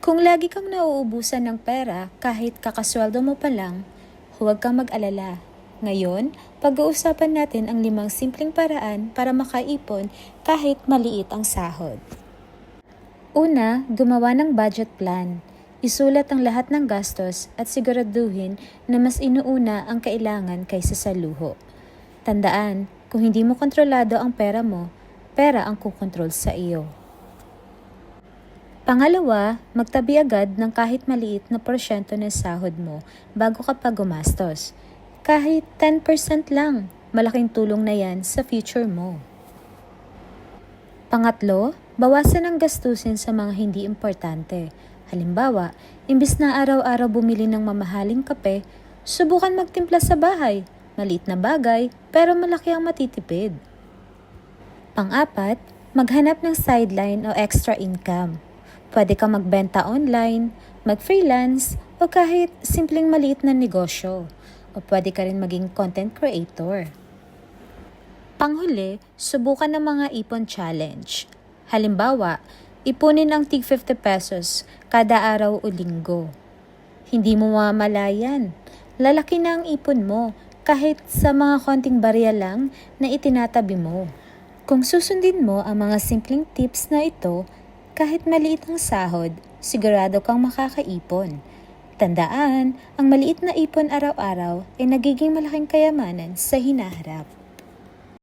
Kung lagi kang nauubusan ng pera kahit kakasweldo mo pa lang, huwag kang mag-alala. Ngayon, pag-uusapan natin ang 5 simpleng paraan para makaipon kahit maliit ang sahod. Una, gumawa ng budget plan. Isulat ang lahat ng gastos at siguraduhin na mas inuuna ang kailangan kaysa sa luho. Tandaan, kung hindi mo kontrolado ang pera ang kukontrol sa iyo. Pangalawa, magtabi agad ng kahit maliit na porsyento ng sahod mo bago ka pa gumastos. Kahit 10% lang, malaking tulong na yan sa future mo. Pangatlo, bawasan ang gastusin sa mga hindi importante. Halimbawa, imbis na araw-araw bumili ng mamahaling kape, subukan magtimpla sa bahay. Maliit na bagay, pero malaki ang matitipid. Pang-apat, maghanap ng sideline o extra income. Pwede kang magbenta online, mag-freelance, o kahit simpleng maliit na negosyo. O pwede ka rin maging content creator. Panghuli, subukan ng mga ipon challenge. Halimbawa, ipunin ang tig 50 pesos kada araw o linggo. Hindi mo mamalayan. Lalaki na ang ipon mo kahit sa mga konting barya lang na itinatabi mo. Kung susundin mo ang mga simpleng tips na ito, kahit maliit ang sahod, sigurado kang makakaipon. Tandaan, ang maliit na ipon araw-araw ay nagiging malaking kayamanan sa hinaharap.